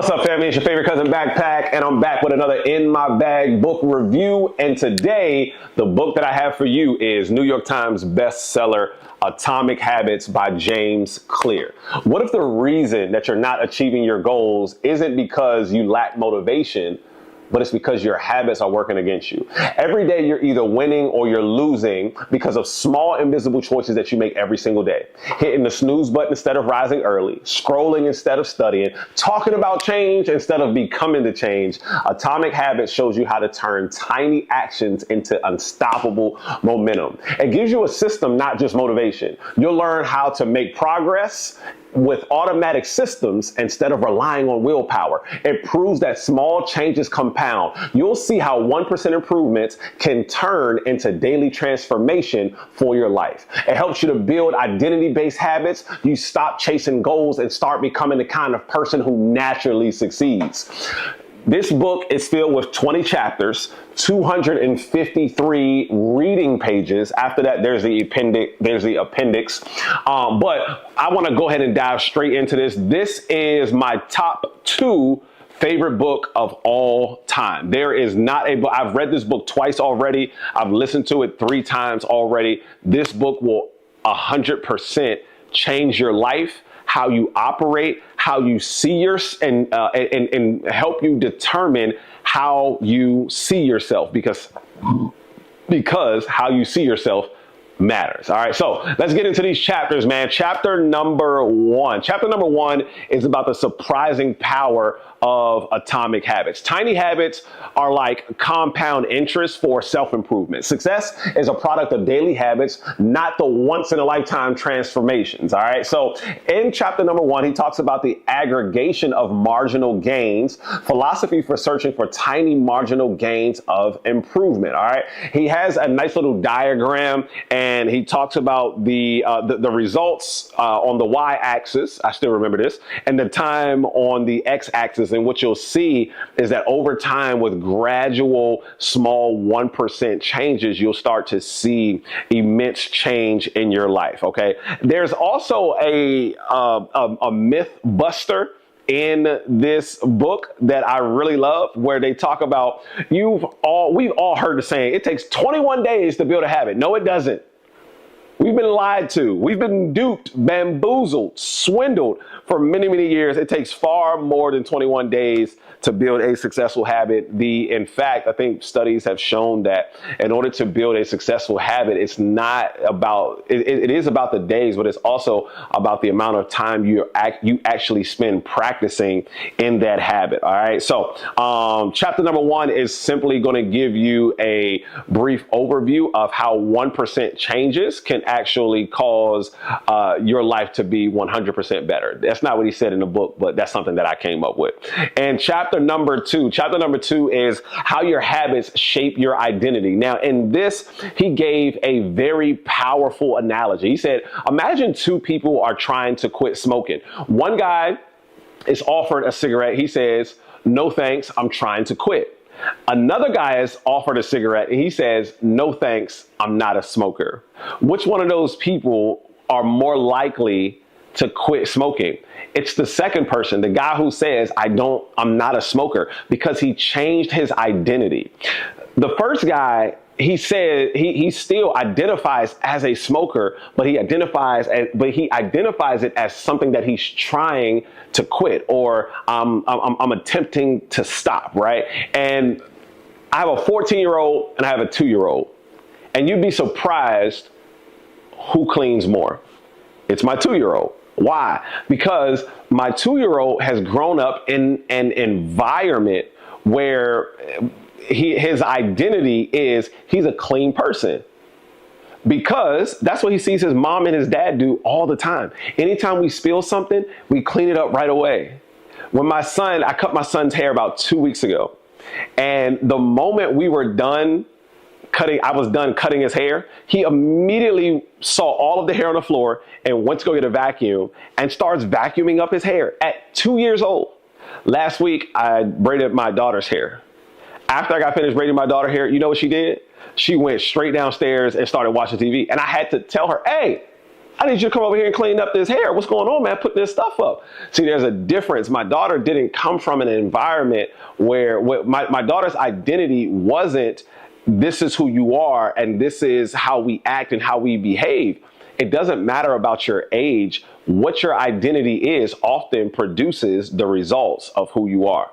What's up, family? It's your favorite cousin Backpack, and I'm back with another In My Bag book review. And today, the book that I have for you is New York Times bestseller, Atomic Habits by James Clear. What if the reason that you're not achieving your goals isn't because you lack motivation, but it's because your habits are working against you? Every day you're either winning or you're losing because of small invisible choices that you make every single day. Hitting the snooze button instead of rising early, scrolling instead of studying, talking about change instead of becoming the change. Atomic Habits shows you how to turn tiny actions into unstoppable momentum. It gives you a system, not just motivation. You'll learn how to make progress with automatic systems instead of relying on willpower. It proves that small changes compound. You'll see how 1% improvements can turn into daily transformation for your life. It helps you to build identity-based habits. You stop chasing goals and start becoming the kind of person who naturally succeeds. This book is filled with 20 chapters, 253 reading pages. After that, there's the appendix. But I want to go ahead and dive straight into this. This is my top 2 favorite book of all time. There is not a book. I've read this book twice already. I've listened to it 3 times already. This book will 100% change your life, how you operate, how you see and help you determine how you see yourself, because how you see yourself matters. All right, so let's get into these chapters, man. Chapter number 1. Chapter number 1 is about the surprising power of atomic habits. Tiny habits are like compound interest for self-improvement. Success is a product of daily habits, not the once-in-a-lifetime transformations. All right, so in chapter number 1, he talks about the aggregation of marginal gains, philosophy for searching for tiny marginal gains of improvement. All right, he has a nice little diagram, and he talks about the results on the y-axis. I still remember this, and the time on the x-axis. And what you'll see is that over time, with gradual small 1% changes, you'll start to see immense change in your life. Okay. There's also a myth buster in this book that I really love, where they talk about we've all heard the saying, it takes 21 days to build a habit. No, it doesn't. We've been lied to. We've been duped, bamboozled, swindled for many, many years. It takes far more than 21 days to build a successful habit. In fact, I think studies have shown that in order to build a successful habit, it's not about, it is about the days, but it's also about the amount of time you actually spend practicing in that habit. All right. So chapter number 1 is simply going to give you a brief overview of how 1% changes can actually cause your life to be 100% better. That's not what he said in the book, but that's something that I came up with. And chapter number 2 is how your habits shape your identity. Now, in this, he gave a very powerful analogy. He said, imagine 2 people are trying to quit smoking. One guy is offered a cigarette. He says, no thanks, I'm trying to quit. Another guy is offered a cigarette and he says, no thanks, I'm not a smoker. Which one of those people are more likely to quit smoking? It's the second person, the guy who says, I'm not a smoker, because he changed his identity. The first guy, he said he still identifies as a smoker, but he identifies it as something that he's trying to quit, or I'm attempting to stop, right? And I have a 14-year-old and I have a 2-year-old, and you'd be surprised who cleans more. It's my 2-year-old. Why? Because my 2-year-old has grown up in an environment where his identity is he's a clean person, because that's what he sees his mom and his dad do all the time. Anytime we spill something, we clean it up right away. When I cut my son's hair about 2 weeks ago, and the moment we were done I was done cutting his hair, he immediately saw all of the hair on the floor and went to go get a vacuum and starts vacuuming up his hair at 2 years old. Last week, I braided my daughter's hair. After I got finished braiding my daughter's hair, you know what she did? She went straight downstairs and started watching TV. And I had to tell her, hey, I need you to come over here and clean up this hair. What's going on, man? Put this stuff up. See, there's a difference. My daughter didn't come from an environment where my daughter's identity wasn't, this is who you are and this is how we act and how we behave. It doesn't matter about your age. What your identity is often produces the results of who you are.